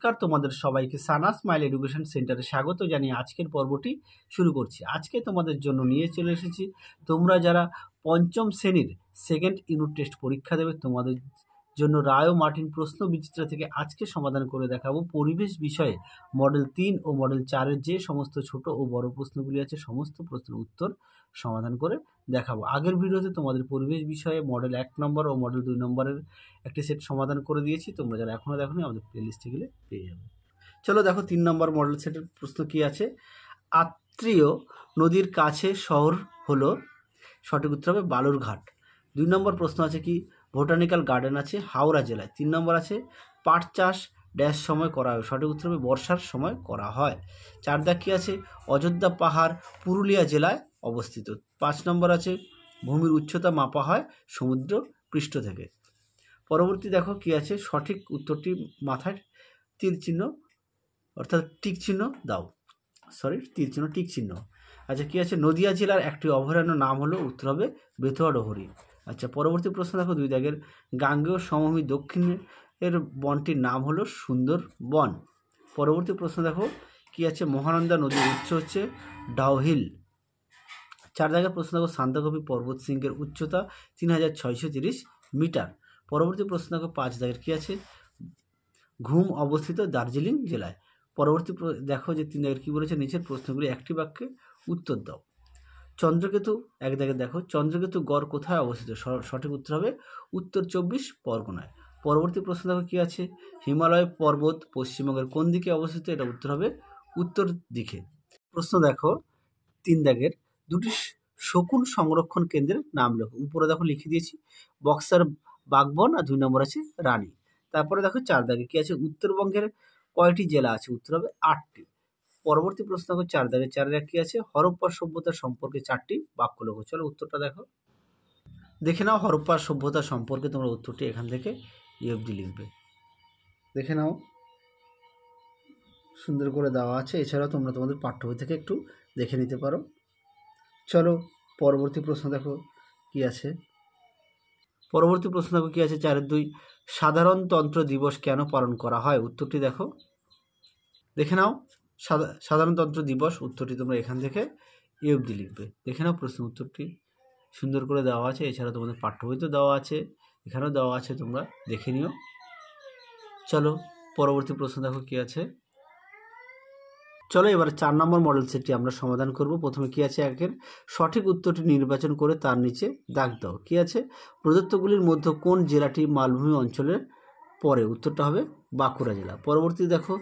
নমস্কার, তোমাদের সবাইকে সানা স্মাইল এডুকেশন সেন্টারে স্বাগত জানিয়ে আজকের পর্বটি শুরু করছি। আজকে তোমাদের জন্য নিয়ে চলে এসেছি, তোমরা যারা পঞ্চম শ্রেণীর সেকেন্ড ইউনিট টেস্ট পরীক্ষা দেবে তোমাদের জন্য রায় ও মার্টিন প্রশ্ন বিচিত্রা থেকে আজকে সমাধান করে দেখাবো পরিবেশ বিষয়ে মডেল 3 ও মডেল 4-এর যে সমস্ত ছোট ও বড় প্রশ্নগুলি আছে সমস্ত প্রশ্নের উত্তর সমাধান করে দেখাবো। আগের ভিডিওতে তোমাদের পরিবেশ বিষয়ে মডেল 1 নম্বর ও মডেল 2 নম্বরের একটি সেট সমাধান করে দিয়েছি, তোমরা যারা এখনও দেখোনি আমাদের প্লেলিস্টে গেলে পেয়ে যাবে। চলো দেখো 3 নম্বর মডেল সেটের প্রশ্ন কি আছে। আত্রিয় নদীর কাছে শহর হলো, সঠিক উত্তর হবে বালুরঘাট। 2 নম্বর প্রশ্ন আছে কি, বোটানিক্যাল গার্ডেন আছে হাওড়া জেলায়। 3 নম্বর আছে পাট চাষ ড্যাশ সময় করা হয়, সঠিক উত্তর হবে বর্ষার সময় করা হয়। 4 দাগ কি আছে, অযোধ্যা পাহাড় পুরুলিয়া জেলায় অবস্থিত। 5 নম্বর আছে ভূমির উচ্চতা মাপা হয় সমুদ্র পৃষ্ঠ থেকে। পরবর্তী দেখো কি আছে, সঠিক উত্তরটি মাথায় তীর চিহ্ন অর্থাৎ টিক চিহ্ন দাও, তীর চিহ্ন টিক চিহ্ন। আচ্ছা কি আছে, নদিয়া জেলার একটি অভয়ারণ্য নাম হলো, উত্তর হবে বেথুয়া ডোহরি। আচ্ছা পরবর্তী প্রশ্ন দেখো 2 দাগের, গাঙ্গেয় সমভূমি দক্ষিণের বনটির নাম হলো সুন্দর বন। পরবর্তী প্রশ্ন দেখো কি আছে, মহানন্দা নদীর উৎস হচ্ছে ডাউহিল। 4 দাগের প্রশ্ন দেখো, সান্দাকফি পর্বত শৃঙ্গের উচ্চতা 3630 মিটার। পরবর্তী প্রশ্ন দেখো 5 দাগের কি আছে, ঘুম অবস্থিত দার্জিলিং জেলায়। পরবর্তী দেখো যে 3 দাগের কী বলেছে, নিচের প্রশ্নগুলি একটি বাক্যে উত্তর দাও। চন্দ্রকেতু 1 দাগে দেখো, চন্দ্রকেতু গড় কোথায় অবস্থিত, সঠিক উত্তর হবে উত্তর 24 পরগনায়। পরবর্তী প্রশ্ন দেখো কী আছে, হিমালয় পর্বত পশ্চিমবঙ্গের কোন দিকে অবস্থিত, এটা উত্তর হবে উত্তর দিকে। প্রশ্ন দেখো 3 দাগের, দুটি শকুন সংরক্ষণ কেন্দ্রের নাম লেখো। উপরে দেখো লিখে দিয়েছি, বক্সার বাগবন আর 2 নম্বর আছে রানী। তারপরে দেখো 4 দাগে কি আছে, উত্তরবঙ্গের কয়টি জেলা আছে, উত্তর হবে 8টি। পরবর্তী প্রশ্ন দেখো 4 দাগে, 4 দাগে কি আছে, হরপ্পা সভ্যতা সম্পর্কে 4টি বাক্য লেখো। চলো উত্তরটা দেখো, দেখে নাও হরপ্পা সভ্যতা সম্পর্কে তোমরা উত্তরটি এখান থেকে অবধি লিখবে, দেখে নাও সুন্দর করে দেওয়া আছে। এছাড়াও তোমরা তোমাদের পাঠ্য বই থেকে একটু দেখে নিতে পারো। চলো পরবর্তী প্রশ্ন দেখো কি আছে, পরবর্তী প্রশ্ন দেখো কি আছে 4-2, সাধারণতন্ত্র দিবস কেন পালন করা হয়, উত্তরটি দেখো, দেখে নাও সাধারণতন্ত্র দিবস, উত্তরটি তোমরা এখান থেকে অবধি লিখবে, দেখে নাও প্রশ্ন উত্তরটি সুন্দর করে দেওয়া আছে। এছাড়া তোমাদের পাঠ্য বইতেও দেওয়া আছে, এখানেও দেওয়া আছে, তোমরা দেখে নিও। চলো পরবর্তী প্রশ্ন দেখো কি আছে। চলো এবার 4 নম্বর মডেল সেটটি আমরা সমাধান করব। প্রথমে কি আছে, একের সঠিক উত্তরটি নির্বাচন করে তার নিচে দাগ দাও। কি আছে, প্রদত্তগুলির মধ্যে কোন জেলাটি মালভূমি অঞ্চলে পড়ে, উত্তরটা হবে বাঁকুড়া জেলা। পরবর্তী দেখো,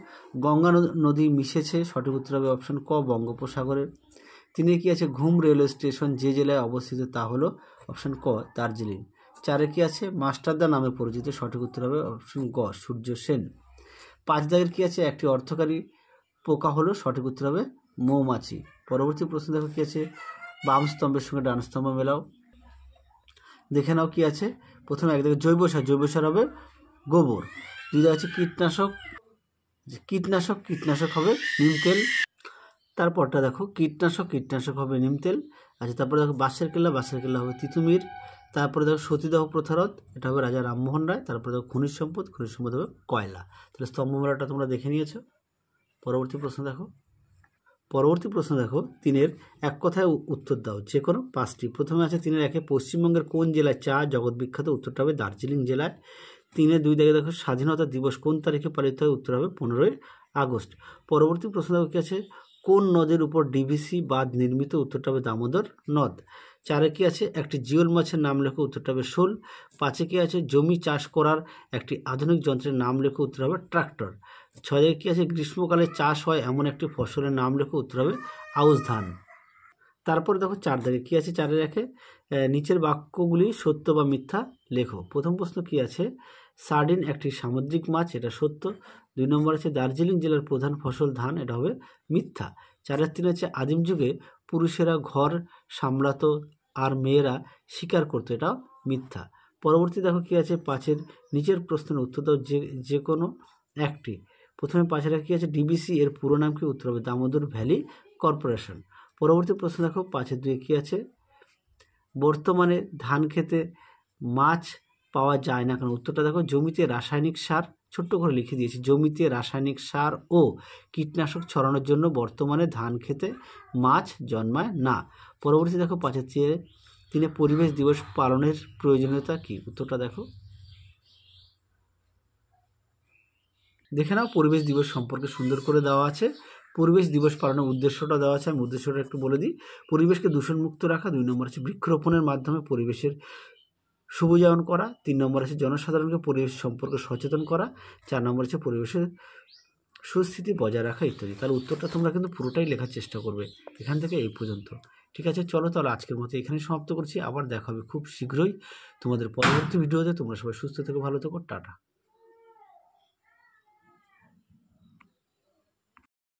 গঙ্গা নদী মিশেছে, সঠিক উত্তর হবে অপশন ক বঙ্গোপসাগরে। 3 কি আছে, ঘুম রেলওয়ে স্টেশন যে জেলায় অবস্থিত তা হলো অপশন ক দার্জিলিং। 4 কি আছে, মাস্টারদা নামে পরিচিত, সঠিক উত্তর হবে অপশন গ সূর্য সেন। 5 দাগের কি আছে, একটি অর্থকারী পোকা হলো, সঠিক উত্তর হবে মৌমাছি। পরবর্তী প্রশ্ন দেখো কি আছে, বাম স্তম্ভের সঙ্গে ডান স্তম্ভ মেলাও, দেখে নাও কি আছে। প্রথমে 1 দাগে জৈব সার হবে গোবর। 2 দাগে আছে কীটনাশক হবে নিম তেল। তারপরটা দেখো কীটনাশক হবে নিম তেল। আচ্ছা তারপরে দেখো বাঁশের কেল্লা হবে তিতুমির। তারপরে দেখো সতীদাহ প্রথারোধ, এটা হবে রাজা রামমোহন রায়। তারপরে দেখো খনিজ সম্পদ হবে কয়লা। তাহলে স্তম্ভ মেলাটা তোমরা দেখে নিয়েছো। পরবর্তী প্রশ্ন দেখো 3-এর এক কথায় উত্তর দাও, যে কোনো 5টি। প্রথমে আছে 3-এর 1, পশ্চিমবঙ্গের কোন জেলায় চা জগৎ বিখ্যাত, উত্তরটা হবে দার্জিলিং জেলায়। 3-এর 2 দাগে দেখো, স্বাধীনতা দিবস কোন তারিখে পালিত হয়, উত্তর হবে 15ই আগস্ট। পরবর্তী প্রশ্ন দেখো কি আছে, কোন নদের উপর ডিভিসি বাঁধ নির্মিত, উত্তরটা হবে দামোদর নদ। 4-এ কি আছে, একটি জিওল মাছের নাম লেখো, উত্তরটা হবে শোল। 5-এ কি আছে, জমি চাষ করার একটি আধুনিক যন্ত্রের নাম লেখো, উত্তর হবে ট্রাক্টর। 6-এ কি আছে, গ্রীষ্মকালে চাষ হয় এমন একটি ফসলের নাম লেখো, উত্তর হবে আউশ ধান। তারপরে দেখো 4 দাগে কি আছে, 4-এর 1, নিচের বাক্যগুলি সত্য বা মিথ্যা লেখো। প্রথম প্রশ্ন কি আছে, সার্ডিন একটি সামুদ্রিক মাছ, এটা সত্য। 2 নম্বর আছে দার্জিলিং জেলার প্রধান ফসল ধান, এটা হবে মিথ্যা। 4-এর 3 আছে আদিম যুগে পুরুষেরা ঘর সামলাতো আর মেয়েরা শিকার করতো, এটাও মিথ্যা। পরবর্তী দেখো কি আছে, 5-এর নিচের প্রশ্নের উত্তর দাও যে কোনো একটি। প্রথমে 5-এর কি আছে, ডিবিসি এর পুরো নাম কি, উত্তর হবে দামোদর ভ্যালি কর্পোরেশন। পরবর্তী প্রশ্ন দেখো 5-এর 2 কি আছে, বর্তমানে ধান খেতে মাছ পাওয়া যায় না কেন, উত্তরটা দেখো জমিতে রাসায়নিক সার ছোট্ট করে লিখে দিয়েছি, জমিতে রাসায়নিক সার ও কীটনাশক ছড়ানোর জন্য বর্তমানে ধান খেতে মাছ জন্মায় না। পরবর্তী দেখো 5-3 পরিবেশ দিবস পালনের প্রয়োজনীয়তা কী? উত্তরটা দেখো, দেখে নাও পরিবেশ দিবস সম্পর্কে সুন্দর করে দেওয়া আছে। পরিবেশ দিবস পালনের উদ্দেশ্যটা দেওয়া আছে, আমি উদ্দেশ্যটা একটু বলে দিই। পরিবেশকে দূষণমুক্ত রাখা, 2 নম্বর আছে বৃক্ষরোপণের মাধ্যমে পরিবেশের শুভায়ন করা, 3 নম্বর আছে জনসাধারণকে পরিবেশ সম্পর্কে সচেতন করা, 4 নম্বর আছে পরিবেশের সুস্থিতি বজায় রাখা ইত্যাদি। তার উত্তরটা তোমরা কিন্তু পুরোটাই লেখার চেষ্টা করবে এখান থেকে এই পর্যন্ত। ঠিক আছে, চলো তাহলে আজকের মতো এখানেই সমাপ্ত করছি। আবার দেখা হবে খুব শীঘ্রই তোমাদের পরবর্তী ভিডিওতে। তোমরা সবাই সুস্থ থেকো, ভালো থেকো, টাটা।